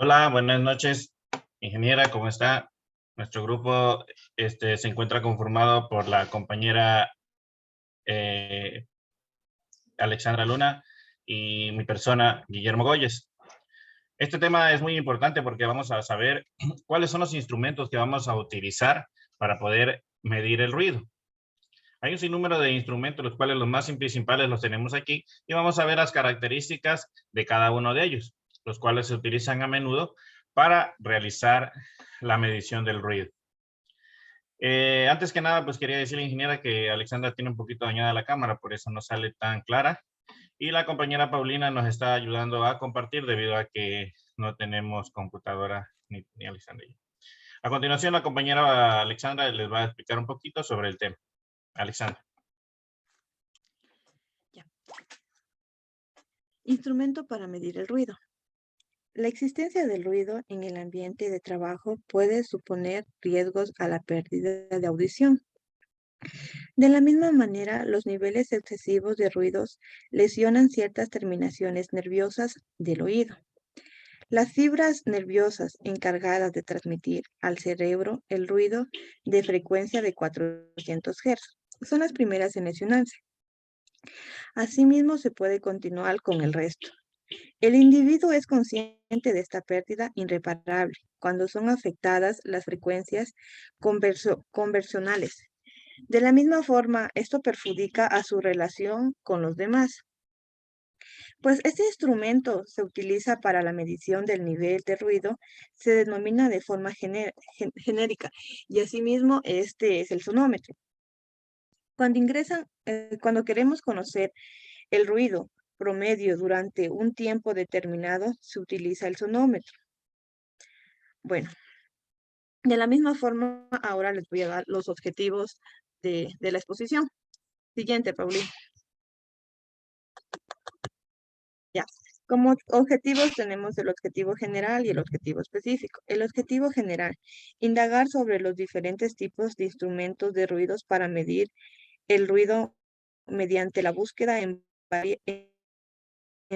Hola, buenas noches, ingeniera, ¿cómo está? Nuestro grupo se encuentra conformado por la compañera eh, Alexandra Luna y mi persona, Guillermo Goyes. Este tema es muy importante porque vamos a saber cuáles son los instrumentos que vamos a utilizar para poder medir el ruido. Hay un sinnúmero de instrumentos, los cuales los más principales los tenemos aquí, y vamos a ver las características de cada uno de ellos, los cuales se utilizan a menudo para realizar la medición del ruido. Antes que nada, pues quería decirle, ingeniera, que Alexandra tiene un poquito dañada la cámara, por eso no sale tan clara. Y la compañera Paulina nos está ayudando a compartir debido a que no tenemos computadora ni Alexandra y yo. A continuación, la compañera Alexandra les va a explicar un poquito sobre el tema. Alexandra. Ya. Instrumento para medir el ruido. La existencia del ruido en el ambiente de trabajo puede suponer riesgos a la pérdida de audición. De la misma manera, los niveles excesivos de ruidos lesionan ciertas terminaciones nerviosas del oído. Las fibras nerviosas encargadas de transmitir al cerebro el ruido de frecuencia de 400 Hz son las primeras en lesionarse. Asimismo, se puede continuar con el resto. El individuo es consciente de esta pérdida irreparable cuando son afectadas las frecuencias conversionales. De la misma forma, esto perjudica a su relación con los demás. Pues este instrumento se utiliza para la medición del nivel de ruido, se denomina de forma genérica y asimismo este es el sonómetro. Cuando queremos conocer el ruido promedio durante un tiempo determinado, se utiliza el sonómetro. Bueno, de la misma forma, ahora les voy a dar los objetivos de la exposición. Siguiente, Paulina. Ya. Como objetivos tenemos el objetivo general y el objetivo específico. El objetivo general, indagar sobre los diferentes tipos de instrumentos de ruidos para medir el ruido mediante la búsqueda en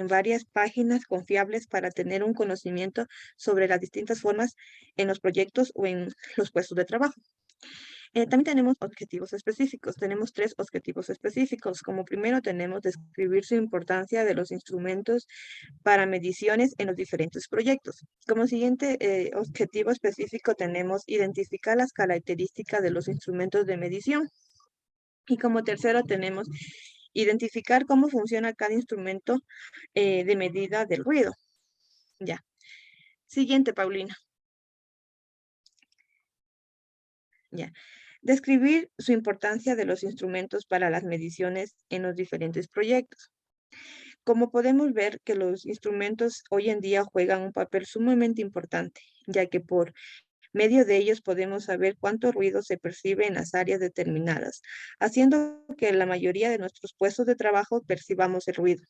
varias páginas confiables para tener un conocimiento sobre las distintas formas en los proyectos o en los puestos de trabajo. También tenemos objetivos específicos. Tenemos 3 objetivos específicos. Como primero tenemos describir su importancia de los instrumentos para mediciones en los diferentes proyectos. Como siguiente objetivo específico tenemos identificar las características de los instrumentos de medición. Y como tercero tenemos identificar cómo funciona cada instrumento de medida del ruido. Ya. Siguiente, Paulina. Ya. Describir su importancia de los instrumentos para las mediciones en los diferentes proyectos. Como podemos ver que los instrumentos hoy en día juegan un papel sumamente importante, ya que por medio de ellos podemos saber cuánto ruido se percibe en las áreas determinadas, haciendo que la mayoría de nuestros puestos de trabajo percibamos el ruido.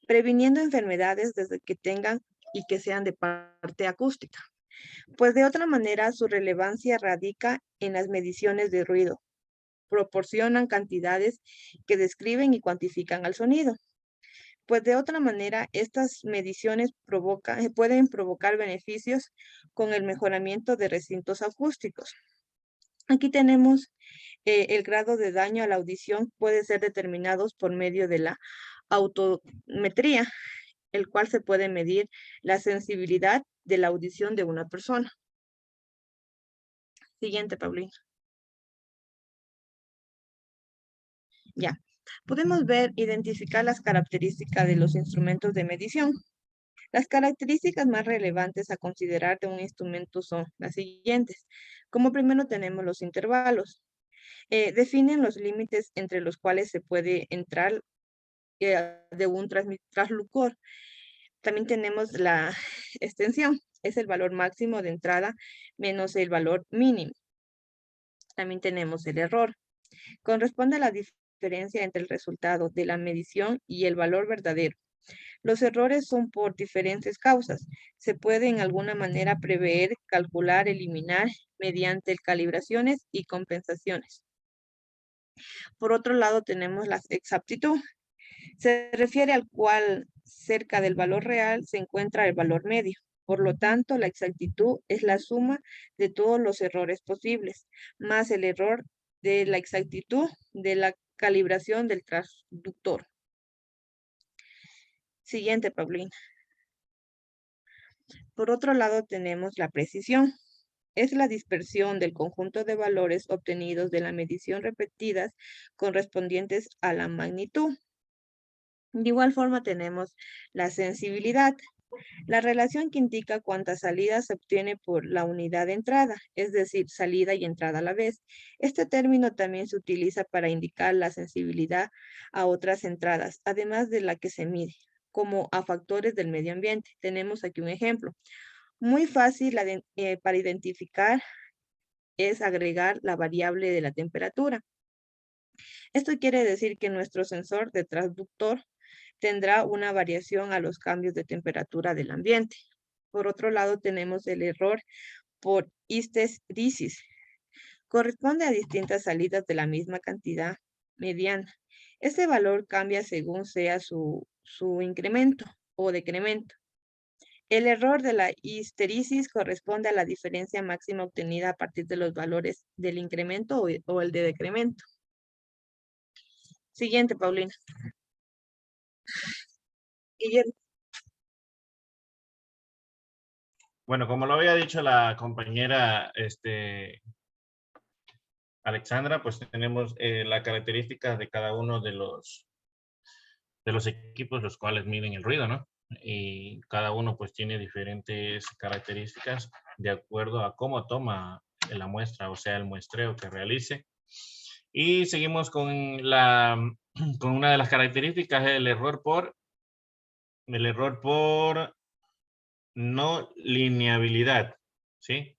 Previniendo enfermedades desde que tengan y que sean de parte acústica. Pues de otra manera, su relevancia radica en las mediciones de ruido. Proporcionan cantidades que describen y cuantifican al sonido. Pues de otra manera, estas mediciones pueden provocar beneficios con el mejoramiento de recintos acústicos. Aquí tenemos el grado de daño a la audición puede ser determinado por medio de la autometría, el cual se puede medir la sensibilidad de la audición de una persona. Siguiente, Paulina. Ya. Podemos identificar las características de los instrumentos de medición. Las características más relevantes a considerar de un instrumento son las siguientes. Como primero tenemos los intervalos. Definen los límites entre los cuales se puede entrar de un traslucor. También tenemos la extensión. Es el valor máximo de entrada menos el valor mínimo. También tenemos el error. Corresponde a la diferencia entre el resultado de la medición y el valor verdadero. Los errores son por diferentes causas. Se puede en alguna manera prever, calcular, eliminar mediante calibraciones y compensaciones. Por otro lado, tenemos la exactitud. Se refiere al cual cerca del valor real se encuentra el valor medio. Por lo tanto, la exactitud es la suma de todos los errores posibles, más el error de la exactitud de la calibración del transductor. Siguiente, Paulina. Por otro lado, tenemos la precisión. Es la dispersión del conjunto de valores obtenidos de la medición repetidas correspondientes a la magnitud. De igual forma tenemos la sensibilidad, la relación que indica cuántas salidas se obtiene por la unidad de entrada, es decir, salida y entrada a la vez. Este término también se utiliza para indicar la sensibilidad a otras entradas, además de la que se mide, como a factores del medio ambiente. Tenemos aquí un ejemplo. Muy fácil para identificar es agregar la variable de la temperatura. Esto quiere decir que nuestro sensor de transductor tendrá una variación a los cambios de temperatura del ambiente. Por otro lado, tenemos el error por histeresis. Corresponde a distintas salidas de la misma cantidad mediana. Este valor cambia según sea su incremento o decremento. El error de la histeresis corresponde a la diferencia máxima obtenida a partir de los valores del incremento o el de decremento. Siguiente, Paulina. Guillermo. Bueno, como lo había dicho la compañera Alexandra, pues tenemos las características de cada uno de los equipos los cuales miden el ruido, ¿no? Y cada uno pues tiene diferentes características de acuerdo a cómo toma la muestra, o sea, el muestreo que realice. Y seguimos con con una de las características, el error por no lineabilidad, ¿sí?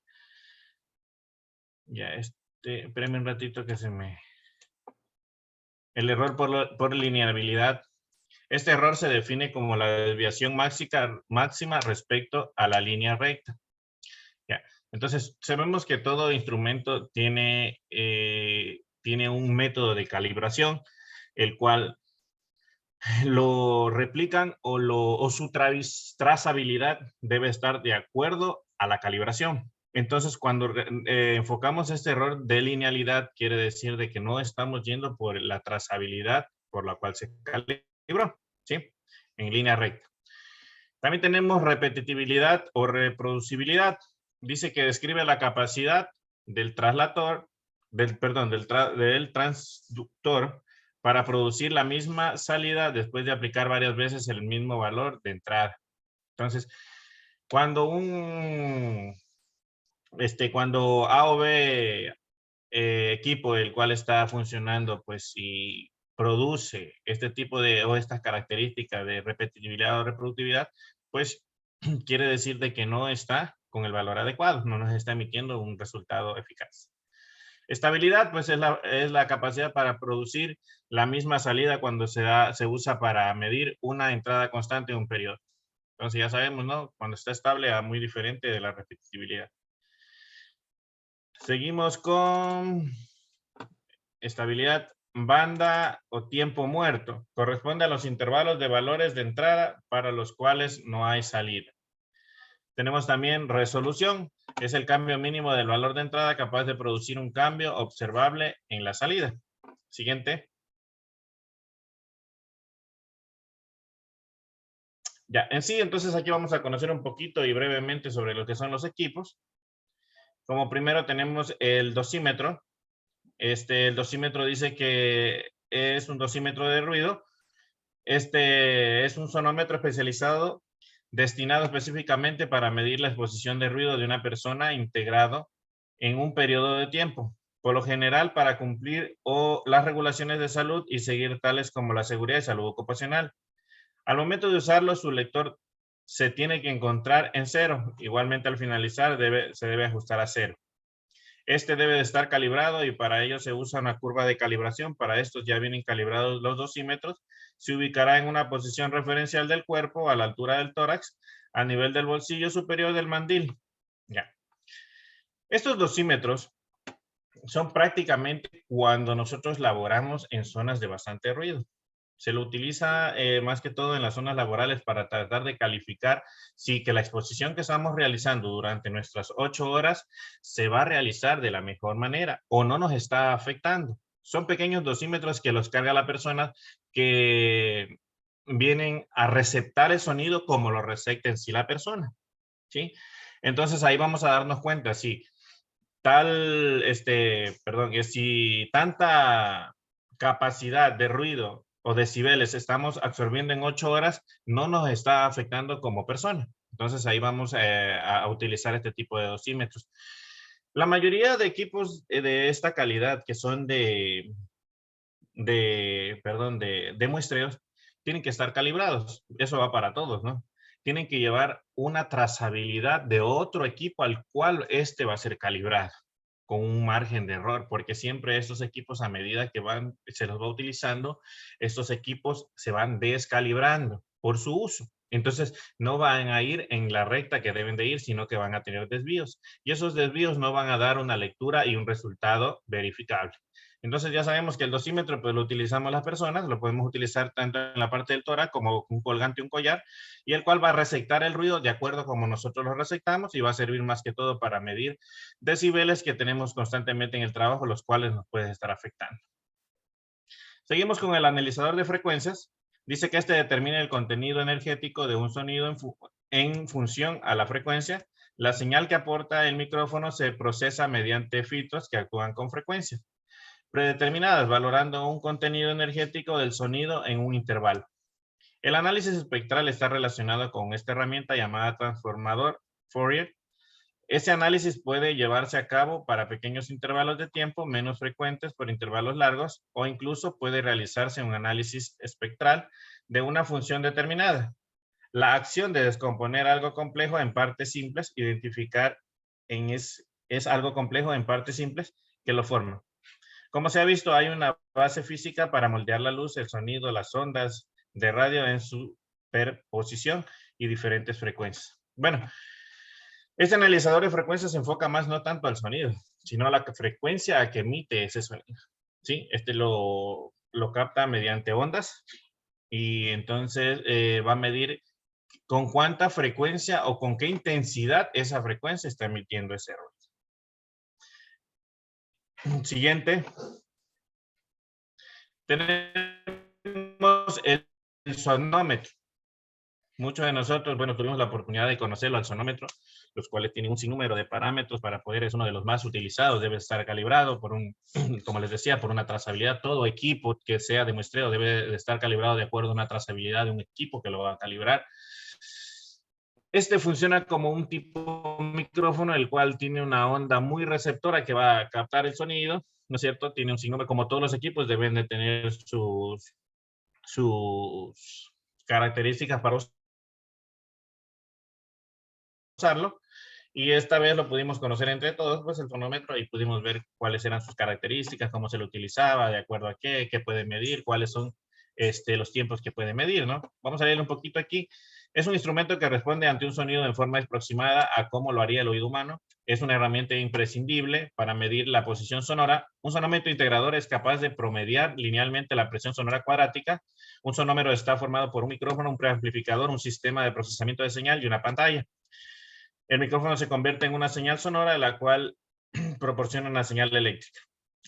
Ya, espérenme un ratito que se me... El error por lineabilidad. Este error se define como la desviación máxima respecto a la línea recta. Ya. Entonces, sabemos que todo instrumento tiene un método de calibración, el cual lo replican o su trazabilidad debe estar de acuerdo a la calibración. Entonces, cuando enfocamos este error de linealidad, quiere decir de que no estamos yendo por la trazabilidad por la cual se calibró, ¿sí? En línea recta. También tenemos repetitividad o reproducibilidad. Dice que describe la capacidad del del transductor para producir la misma salida después de aplicar varias veces el mismo valor de entrada. Entonces, cuando cuando A o B equipo el cual está funcionando, pues si produce este tipo o estas características de repetitividad o reproductividad, pues quiere decir de que no está con el valor adecuado, no nos está emitiendo un resultado eficaz. Estabilidad, pues es la capacidad para producir la misma salida cuando se usa para medir una entrada constante en un periodo. Entonces ya sabemos, ¿no? Cuando está estable, es muy diferente de la repetitividad. Seguimos con estabilidad banda o tiempo muerto. Corresponde a los intervalos de valores de entrada para los cuales no hay salida. Tenemos también resolución, que es el cambio mínimo del valor de entrada capaz de producir un cambio observable en la salida. Siguiente. Ya, en sí, entonces aquí vamos a conocer un poquito y brevemente sobre lo que son los equipos. Como primero tenemos el dosímetro. El dosímetro dice que es un dosímetro de ruido. Este es un sonómetro especializado destinado específicamente para medir la exposición de ruido de una persona integrado en un periodo de tiempo, por lo general para cumplir las regulaciones de salud y seguir tales como la seguridad y salud ocupacional. Al momento de usarlo, su lector se tiene que encontrar en cero. Igualmente, al finalizar, se debe ajustar a cero. Este debe de estar calibrado y para ello se usa una curva de calibración. Para estos ya vienen calibrados los dosímetros. Se ubicará en una posición referencial del cuerpo a la altura del tórax, a nivel del bolsillo superior del mandil. Ya. Estos dosímetros son prácticamente cuando nosotros laboramos en zonas de bastante ruido. Se lo utiliza más que todo en las zonas laborales para tratar de calificar si que la exposición que estamos realizando durante nuestras 8 horas se va a realizar de la mejor manera o no nos está afectando. Son pequeños dosímetros que los carga la persona que vienen a receptar el sonido como lo recepta en sí la persona, ¿sí? Entonces ahí vamos a darnos cuenta si si tanta capacidad de ruido o decibeles estamos absorbiendo en 8 horas, no nos está afectando como persona. Entonces ahí vamos a utilizar este tipo de dosímetros. La mayoría de equipos de esta calidad que son de muestreos, tienen que estar calibrados. Eso va para todos, ¿no? Tienen que llevar una trazabilidad de otro equipo al cual este va a ser calibrado con un margen de error, porque siempre estos equipos a medida que se los va utilizando, estos equipos se van descalibrando por su uso. Entonces, no van a ir en la recta que deben de ir, sino que van a tener desvíos. Y esos desvíos no van a dar una lectura y un resultado verificable. Entonces ya sabemos que el dosímetro pues lo utilizamos las personas, lo podemos utilizar tanto en la parte del tórax como un colgante, un collar, y el cual va a receptar el ruido de acuerdo como nosotros lo receptamos y va a servir más que todo para medir decibeles que tenemos constantemente en el trabajo, los cuales nos pueden estar afectando. Seguimos con el analizador de frecuencias. Dice que este determina el contenido energético de un sonido en función a la frecuencia. La señal que aporta el micrófono se procesa mediante filtros que actúan con frecuencia predeterminadas, valorando un contenido energético del sonido en un intervalo. El análisis espectral está relacionado con esta herramienta llamada transformador Fourier. Ese análisis puede llevarse a cabo para pequeños intervalos de tiempo menos frecuentes por intervalos largos o incluso puede realizarse un análisis espectral de una función determinada. La acción de descomponer algo complejo en partes simples, identificar es algo complejo en partes simples que lo forman. Como se ha visto, hay una base física para moldear la luz, el sonido, las ondas de radio en su superposición y diferentes frecuencias. Bueno, este analizador de frecuencias se enfoca más no tanto al sonido, sino a la frecuencia que emite ese sonido. ¿Sí? Este lo capta mediante ondas y entonces va a medir con cuánta frecuencia o con qué intensidad esa frecuencia está emitiendo ese ruido. Siguiente. Tenemos el sonómetro. Muchos de nosotros, bueno, tuvimos la oportunidad de conocerlo al sonómetro, los cuales tienen un sinnúmero de parámetros para poder, es uno de los más utilizados, debe estar calibrado por como les decía, por una trazabilidad. Todo equipo que sea de muestreo debe de estar calibrado de acuerdo a una trazabilidad de un equipo que lo va a calibrar. Este funciona como un tipo micrófono, el cual tiene una onda muy receptora que va a captar el sonido, ¿no es cierto? Tiene un sinnúmero, como todos los equipos deben de tener sus características para usarlo. Y esta vez lo pudimos conocer entre todos, pues el fonómetro, y pudimos ver cuáles eran sus características, cómo se lo utilizaba, de acuerdo a qué puede medir, cuáles son los tiempos que puede medir, ¿no? Vamos a leer un poquito aquí. Es un instrumento que responde ante un sonido en forma aproximada a cómo lo haría el oído humano. Es una herramienta imprescindible para medir la posición sonora. Un sonómetro integrador es capaz de promediar linealmente la presión sonora cuadrática. Un sonómetro está formado por un micrófono, un preamplificador, un sistema de procesamiento de señal y una pantalla. El micrófono se convierte en una señal sonora, la cual proporciona una señal eléctrica.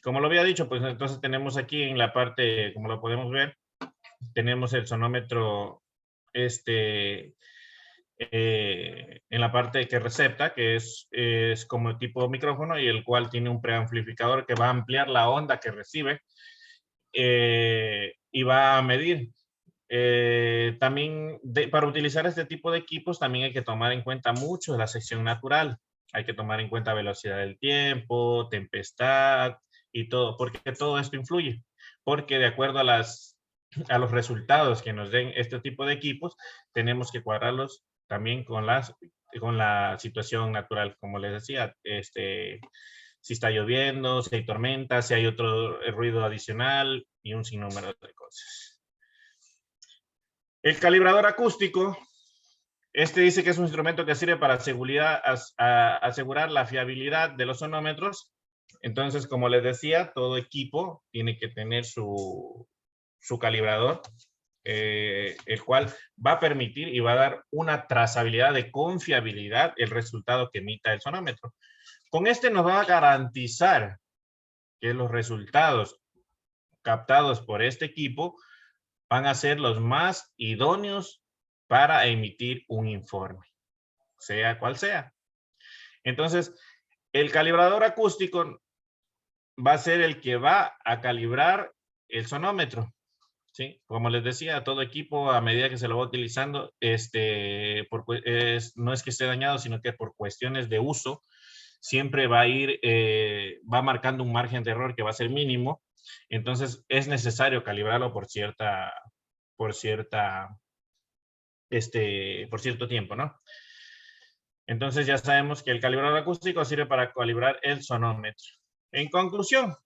Como lo había dicho, pues entonces tenemos aquí en la parte, como lo podemos ver, tenemos el sonómetro en la parte que recepta, que es como tipo micrófono y el cual tiene un preamplificador que va a ampliar la onda que recibe y va a medir. También para utilizar este tipo de equipos también hay que tomar en cuenta mucho la sección natural. Hay que tomar en cuenta velocidad del tiempo, tempestad y todo, porque todo esto influye. Porque de acuerdo a los resultados que nos den este tipo de equipos, tenemos que cuadrarlos también con la situación natural. Como les decía, si está lloviendo, si hay tormenta, si hay otro ruido adicional y un sinnúmero de cosas. El calibrador acústico, dice que es un instrumento que sirve para asegurar la fiabilidad de los sonómetros. Entonces, como les decía, todo equipo tiene que tener su su calibrador, el cual va a permitir y va a dar una trazabilidad de confiabilidad el resultado que emita el sonómetro. Con este nos va a garantizar que los resultados captados por este equipo van a ser los más idóneos para emitir un informe, sea cual sea. Entonces, el calibrador acústico va a ser el que va a calibrar el sonómetro, ¿sí? Como les decía, todo equipo a medida que se lo va utilizando, no es que esté dañado, sino que por cuestiones de uso, siempre va a ir, va marcando un margen de error que va a ser mínimo. Entonces, es necesario calibrarlo por cierto tiempo, ¿no? Entonces, ya sabemos que el calibrador acústico sirve para calibrar el sonómetro. En conclusión,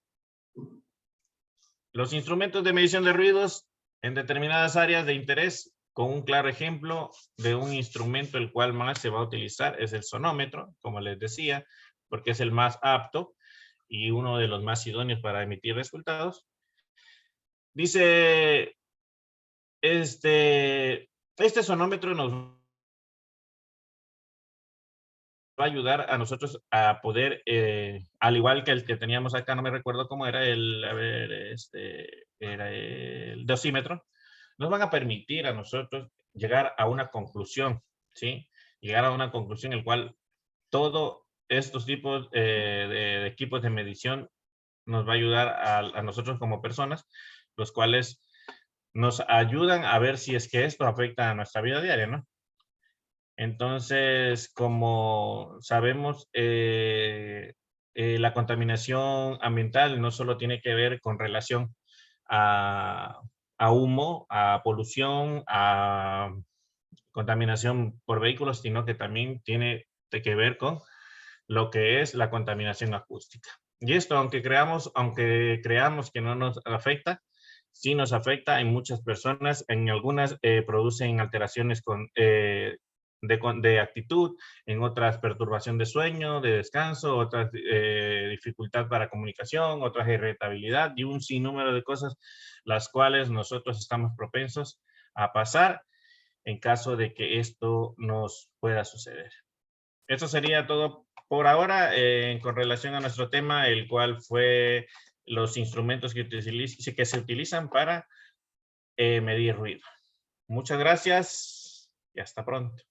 los instrumentos de medición de ruidos en determinadas áreas de interés, con un claro ejemplo de un instrumento el cual más se va a utilizar es el sonómetro, como les decía, porque es el más apto y uno de los más idóneos para emitir resultados. Dice, este sonómetro nos va a ayudar a nosotros a poder, al igual que el que teníamos acá, no me recuerdo cómo era era el dosímetro, nos van a permitir a nosotros llegar a una conclusión, ¿sí? Llegar a una conclusión en la cual todos estos tipos de equipos de medición nos va a ayudar a nosotros como personas, los cuales nos ayudan a ver si es que esto afecta a nuestra vida diaria, ¿no? Entonces, como sabemos, la contaminación ambiental no solo tiene que ver con relación a, humo, a polución, a contaminación por vehículos, sino que también tiene que ver con lo que es la contaminación acústica. Y esto, aunque creamos que no nos afecta, sí nos afecta en muchas personas. En algunas producen alteraciones de actitud, en otras perturbación de sueño, de descanso, otras dificultad para comunicación, otras irritabilidad y un sinnúmero de cosas las cuales nosotros estamos propensos a pasar en caso de que esto nos pueda suceder. Eso sería todo por ahora con relación a nuestro tema, el cual fue los instrumentos que se utilizan para medir ruido. Muchas gracias y hasta pronto.